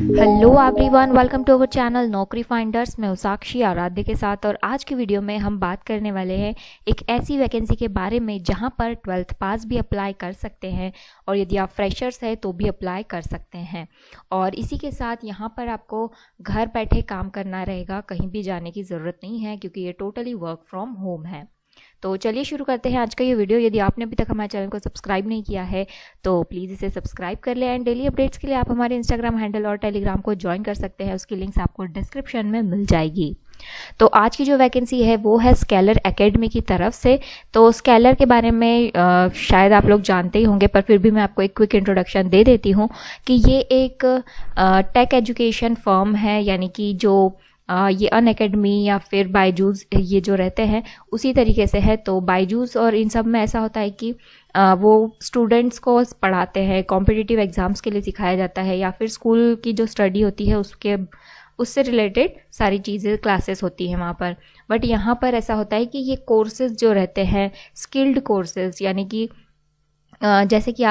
Hello everyone, welcome to our channel Naukri finders. मैं साक्षी आराध्य के साथ, और आज की वीडियो में हम बात करने वाले हैं एक ऐसी वैकेंसी के बारे में जहां पर 12th पास भी अप्लाई कर सकते हैं और यदि आप फ्रेशर्स हैं तो भी अप्लाई कर सकते हैं। और इसी के साथ यहां पर आपको घर बैठे काम करना रहेगा, कहीं भी जाने की ज़रूरत नहीं है क्योंकि ये टोटली वर्क फ्रॉम होम है। तो चलिए शुरू करते हैं आज का ये वीडियो। यदि आपने अभी तक हमारे चैनल को सब्सक्राइब नहीं किया है तो प्लीज़ इसे सब्सक्राइब कर लें, एंड डेली अपडेट्स के लिए आप हमारे इंस्टाग्राम हैंडल और टेलीग्राम को ज्वाइन कर सकते हैं। उसकी लिंक्स आपको डिस्क्रिप्शन में मिल जाएगी। तो आज की जो वैकेंसी है वो है स्केलर एकेडमी की तरफ से। तो स्केलर के बारे में शायद आप लोग जानते ही होंगे, पर फिर भी मैं आपको एक क्विक इंट्रोडक्शन दे देती हूँ कि ये एक टेक एजुकेशन फर्म है, यानी कि जो ये अनअकैडमी या फिर बायजूस ये जो रहते हैं उसी तरीके से है। तो बायजूस और इन सब में ऐसा होता है कि वो स्टूडेंट्स को पढ़ाते हैं, कॉम्पिटिटिव एग्जाम्स के लिए सिखाया जाता है, या फिर स्कूल की जो स्टडी होती है उससे रिलेटेड सारी चीज़ें क्लासेस होती हैं वहाँ पर। बट यहाँ पर ऐसा होता है कि ये कोर्सेज जो रहते हैं स्किल्ड कोर्सेज, यानी कि जैसे कि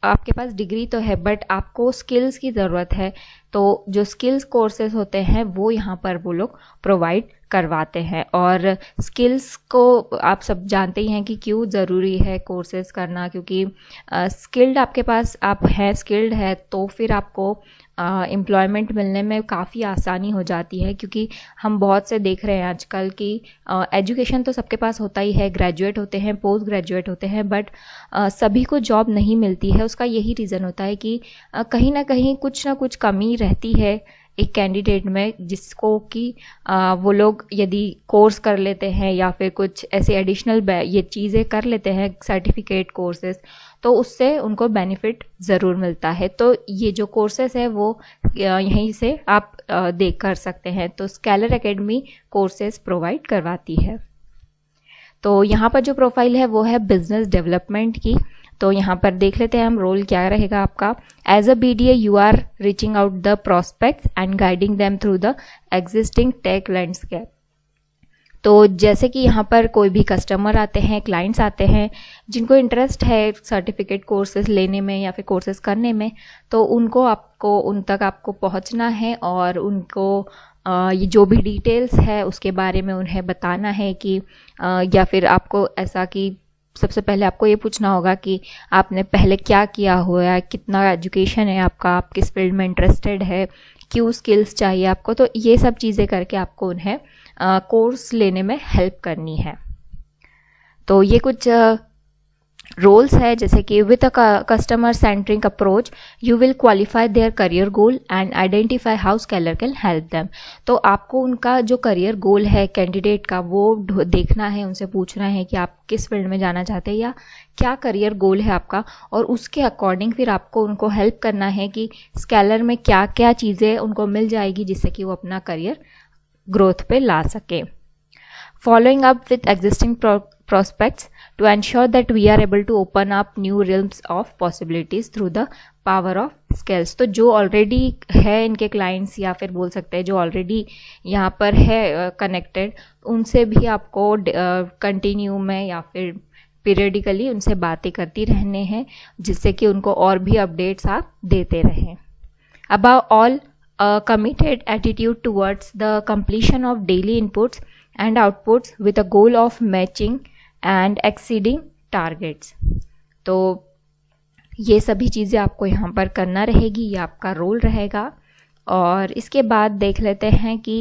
आपके पास डिग्री तो है बट आपको स्किल्स की ज़रूरत है, तो जो स्किल्स कोर्सेज होते हैं वो यहाँ पर वो लोग प्रोवाइड करवाते हैं। और स्किल्स को आप सब जानते ही हैं कि क्यों ज़रूरी है कोर्सेज करना, क्योंकि स्किल्ड आपके पास आप है स्किल्ड है तो फिर आपको एम्प्लॉयमेंट मिलने में काफ़ी आसानी हो जाती है। क्योंकि हम बहुत से देख रहे हैं आजकल कि एजुकेशन तो सबके पास होता ही है, ग्रेजुएट होते हैं, पोस्ट ग्रेजुएट होते हैं, बट सभी को जॉब नहीं मिलती है। उसका यही रीज़न होता है कि कहीं ना कहीं कुछ ना कुछ कमी रहती है एक कैंडिडेट में, जिसको कि वो लोग यदि कोर्स कर लेते हैं या फिर कुछ ऐसे एडिशनल ये चीज़ें कर लेते हैं सर्टिफिकेट कोर्सेज, तो उससे उनको बेनिफिट ज़रूर मिलता है। तो ये जो कोर्सेज है वो यहीं से आप देख कर सकते हैं। तो स्केलर एकेडमी कोर्सेज प्रोवाइड करवाती है। तो यहाँ पर जो प्रोफाइल है वो है बिजनेस डेवलपमेंट की। तो यहाँ पर देख लेते हैं हम रोल क्या रहेगा आपका। As a BDA you are reaching out the prospects and guiding them through the existing tech landscape. तो जैसे कि यहाँ पर कोई भी कस्टमर आते हैं, क्लाइंट्स आते हैं जिनको इंटरेस्ट है सर्टिफिकेट कोर्सेज लेने में या फिर कोर्सेज करने में, तो उन तक आपको पहुँचना है और उनको ये जो भी डिटेल्स है उसके बारे में उन्हें बताना है कि या फिर आपको ऐसा कि सबसे पहले आपको ये पूछना होगा कि आपने पहले क्या किया हुआ है, कितना एजुकेशन है आपका, आप किस फील्ड में इंटरेस्टेड है, क्यों स्किल्स चाहिए आपको। तो ये सब चीज़ें करके आपको उन्हें कोर्स लेने में हेल्प करनी है। तो ये कुछ रोल्स है, जैसे कि with a customer centric approach you will qualify their career goal and identify how scalar can help them. तो आपको उनका जो करियर गोल है कैंडिडेट का वो देखना है, उनसे पूछना है कि आप किस फील्ड में जाना चाहते हैं या क्या करियर गोल है आपका, और उसके अकॉर्डिंग फिर आपको उनको हेल्प करना है कि स्केलर में क्या क्या चीज़ें उनको मिल जाएगी जिससे कि वो अपना करियर ग्रोथ पे ला सके। Following up with existing prospects to ensure that we are able to open up new realms of possibilities through the power of skills। तो जो ऑलरेडी है इनके क्लाइंट्स, या फिर बोल सकते हैं जो ऑलरेडी यहाँ पर है कनेक्टेड, उनसे भी आपको कंटिन्यू में या फिर पीरियडिकली उनसे बातें करती रहने हैं, जिससे कि उनको और भी अपडेट्स आप देते रहें। Above all, a committed attitude towards the completion of daily inputs and outputs with a goal of matching and exceeding targets। तो ये सभी चीज़ें आपको यहाँ पर करना रहेगी, ये आपका रोल रहेगा। और इसके बाद देख लेते हैं कि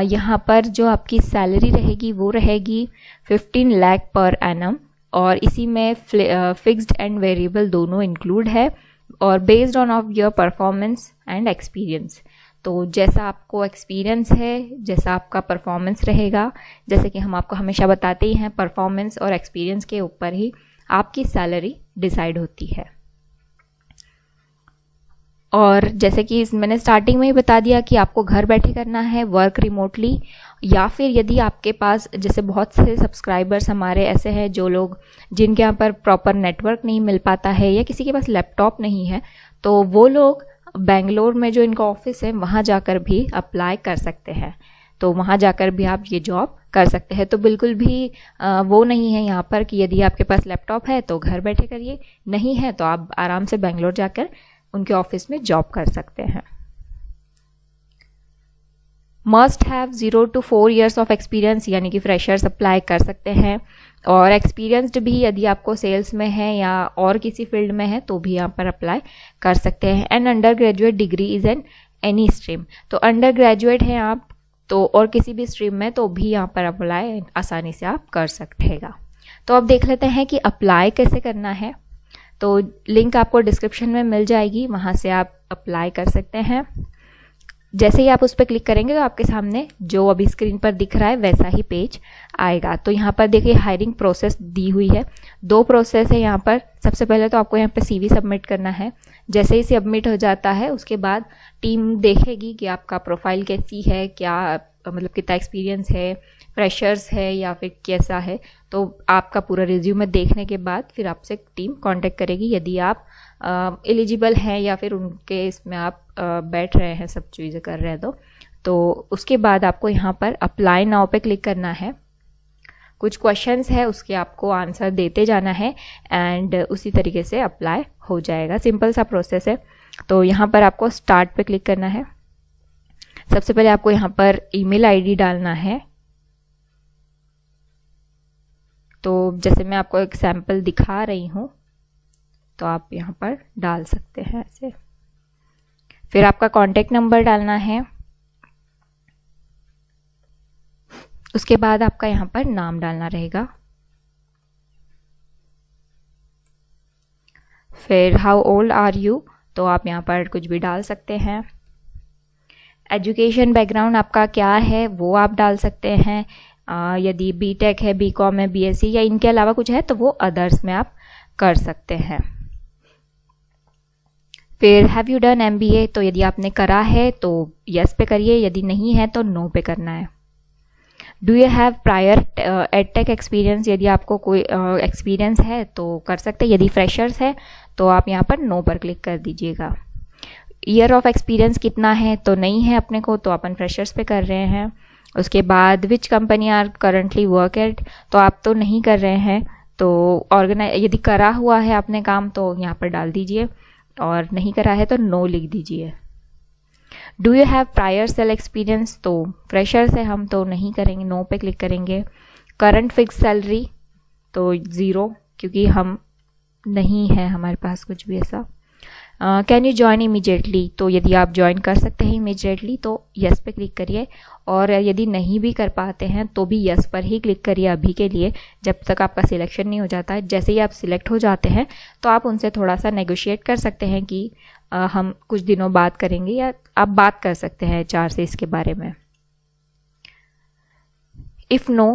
यहाँ पर जो आपकी सैलरी रहेगी वो रहेगी 15 लाख पर एनम, और इसी में फिक्स्ड एंड वेरिएबल दोनों इंक्लूड है, और based on off your performance and experience. तो जैसा आपको एक्सपीरियंस है, जैसा आपका परफॉर्मेंस रहेगा, जैसे कि हम आपको हमेशा बताते ही हैं, परफॉर्मेंस और एक्सपीरियंस के ऊपर ही आपकी सैलरी डिसाइड होती है। और जैसे कि मैंने स्टार्टिंग में ही बता दिया कि आपको घर बैठे करना है, वर्क रिमोटली, या फिर यदि आपके पास, जैसे बहुत से सब्सक्राइबर्स हमारे ऐसे हैं जो लोग जिनके यहाँ पर प्रॉपर नेटवर्क नहीं मिल पाता है या किसी के पास लैपटॉप नहीं है, तो वो लोग बेंगलोर में जो इनका ऑफिस है वहाँ जाकर भी अप्लाई कर सकते हैं। तो वहाँ जाकर भी आप ये जॉब कर सकते हैं। तो बिल्कुल भी वो नहीं है यहाँ पर कि यदि आपके पास लैपटॉप है तो घर बैठे करिए, नहीं है तो आप आराम से बेंगलोर जाकर उनके ऑफिस में जॉब कर सकते हैं। Must have 0 to 4 years of experience, यानी कि फ्रेशर्स अप्लाई कर सकते हैं, और एक्सपीरियंसड भी यदि आपको सेल्स में है या और किसी फील्ड में है तो भी यहाँ पर अप्लाई कर सकते हैं। And under graduate degree is an any stream, तो अंडर ग्रेजुएट हैं आप तो और किसी भी स्ट्रीम में तो भी यहाँ पर अप्लाई आसानी से आप कर सकते हैं। तो अब देख लेते हैं कि अप्लाई कैसे करना है। तो लिंक आपको डिस्क्रिप्शन में मिल जाएगी, वहाँ से आप अप्लाई कर सकते हैं। जैसे ही आप उस पर क्लिक करेंगे तो आपके सामने जो अभी स्क्रीन पर दिख रहा है वैसा ही पेज आएगा। तो यहाँ पर देखिए हायरिंग प्रोसेस दी हुई है, 2 प्रोसेस है यहाँ पर। सबसे पहले तो आपको यहाँ पर CV सबमिट करना है। जैसे ही सबमिट हो जाता है उसके बाद टीम देखेगी कि आपका प्रोफाइल कैसी है, क्या मतलब कितना एक्सपीरियंस है, फ्रेशर्स है या फिर कैसा है। तो आपका पूरा रिज्यूमे देखने के बाद फिर आपसे टीम कांटेक्ट करेगी यदि आप एलिजिबल हैं या फिर उनके इसमें आप बैठ रहे हैं, सब चीज़ें कर रहे हैं। तो उसके बाद आपको यहाँ पर अप्लाई नाउ पे क्लिक करना है। कुछ क्वेश्चंस है उसके आपको आंसर देते जाना है एंड उसी तरीके से अप्लाई हो जाएगा। सिंपल सा प्रोसेस है। तो यहाँ पर आपको स्टार्ट पे क्लिक करना है। सबसे पहले आपको यहाँ पर ईमेल आईडी डालना है। तो जैसे मैं आपको एक सैम्पल दिखा रही हूँ तो आप यहाँ पर डाल सकते हैं ऐसे। फिर आपका कॉन्टेक्ट नंबर डालना है। उसके बाद आपका यहाँ पर नाम डालना रहेगा। फिर हाउ ओल्ड आर यू, तो आप यहाँ पर कुछ भी डाल सकते हैं। एजुकेशन बैकग्राउंड आपका क्या है वो आप डाल सकते हैं। यदि बीटेक है, बीकॉम है, बीएससी या इनके अलावा कुछ है तो वो अदर्स में आप कर सकते हैं। फिर हैव यू डन MBA, तो यदि आपने करा है तो यस पे करिए, यदि नहीं है तो नो पे करना है। Do you have prior edtech experience, यदि आपको कोई एक्सपीरियंस है तो कर सकते हैं। यदि फ्रेशर्स है तो आप यहाँ पर नो पर क्लिक कर दीजिएगा। ईयर ऑफ एक्सपीरियंस कितना है, तो नहीं है अपने को तो अपन फ्रेशर्स पे कर रहे हैं। उसके बाद which company are currently work at, तो आप तो नहीं कर रहे हैं। तो यदि करा हुआ है आपने काम तो यहाँ पर डाल दीजिए, और नहीं करा है तो नो लिख दीजिए। Do you have prior sale experience, तो फ्रेशर्स है हम तो नहीं करेंगे, नो पे क्लिक करेंगे। करंट फिक्स सैलरी तो 0, क्योंकि हम नहीं है हमारे पास कुछ भी ऐसा। कैन यू ज्वाइन इमीडिएटली, तो यदि आप ज्वाइन कर सकते हैं इमीडिएटली तो यस पे क्लिक करिए, और यदि नहीं भी कर पाते हैं तो भी यस पर ही क्लिक करिए अभी के लिए, जब तक आपका सिलेक्शन नहीं हो जाता है। जैसे ही आप सिलेक्ट हो जाते हैं तो आप उनसे थोड़ा सा नेगोशिएट कर सकते हैं कि हम कुछ दिनों बाद करेंगे, या आप बात कर सकते हैं HR से इसके बारे में। इफ़ नो,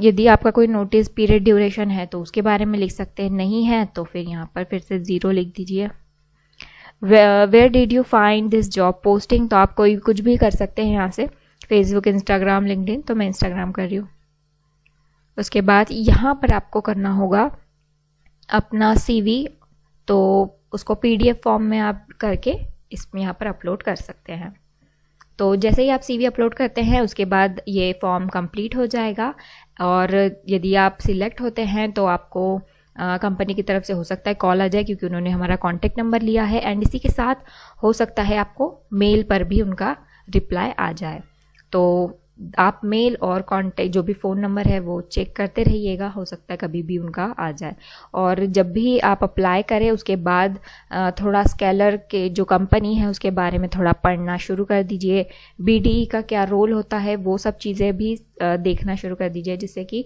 यदि आपका कोई नोटिस पीरियड ड्यूरेशन है तो उसके बारे में लिख सकते हैं, नहीं है तो फिर यहाँ पर फिर से 0 लिख दीजिए। Where did you find this job posting, तो आप कोई कुछ भी कर सकते हैं यहाँ से, फेसबुक, इंस्टाग्राम, लिंक्डइन, तो मैं इंस्टाग्राम कर रही हूँ। उसके बाद यहाँ पर आपको करना होगा अपना CV, तो उसको PDF फॉर्म में आप करके इसमें यहाँ पर अपलोड कर सकते हैं। तो जैसे ही आप CV अपलोड करते हैं उसके बाद ये फॉर्म कंप्लीट हो जाएगा, और यदि आप सिलेक्ट होते हैं तो आपको कंपनी की तरफ से हो सकता है कॉल आ जाए, क्योंकि उन्होंने हमारा कॉन्टेक्ट नंबर लिया है, एंड इसी के साथ हो सकता है आपको मेल पर भी उनका रिप्लाई आ जाए। तो आप मेल और कॉन्टेक्ट जो भी फ़ोन नंबर है वो चेक करते रहिएगा, हो सकता है कभी भी उनका आ जाए। और जब भी आप अप्लाई करें उसके बाद थोड़ा स्केलर के जो कंपनी है उसके बारे में थोड़ा पढ़ना शुरू कर दीजिए। BDE का क्या रोल होता है वो सब चीज़ें भी देखना शुरू कर दीजिए, जिससे कि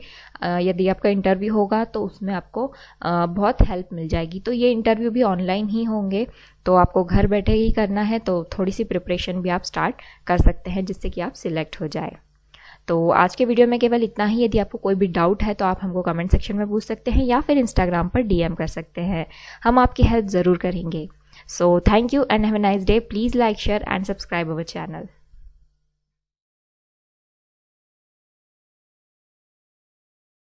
यदि आपका इंटरव्यू होगा तो उसमें आपको बहुत हेल्प मिल जाएगी। तो ये इंटरव्यू भी ऑनलाइन ही होंगे, तो आपको घर बैठे ही करना है, तो थोड़ी सी प्रिपरेशन भी आप स्टार्ट कर सकते हैं जिससे कि आप सिलेक्ट हो जाए। तो आज के वीडियो में केवल इतना ही। यदि आपको कोई भी डाउट है तो आप हमको कमेंट सेक्शन में पूछ सकते हैं या फिर इंस्टाग्राम पर DM कर सकते हैं, हम आपकी हेल्प ज़रूर करेंगे। So thank you and have a nice day. Please like, share and subscribe our channel.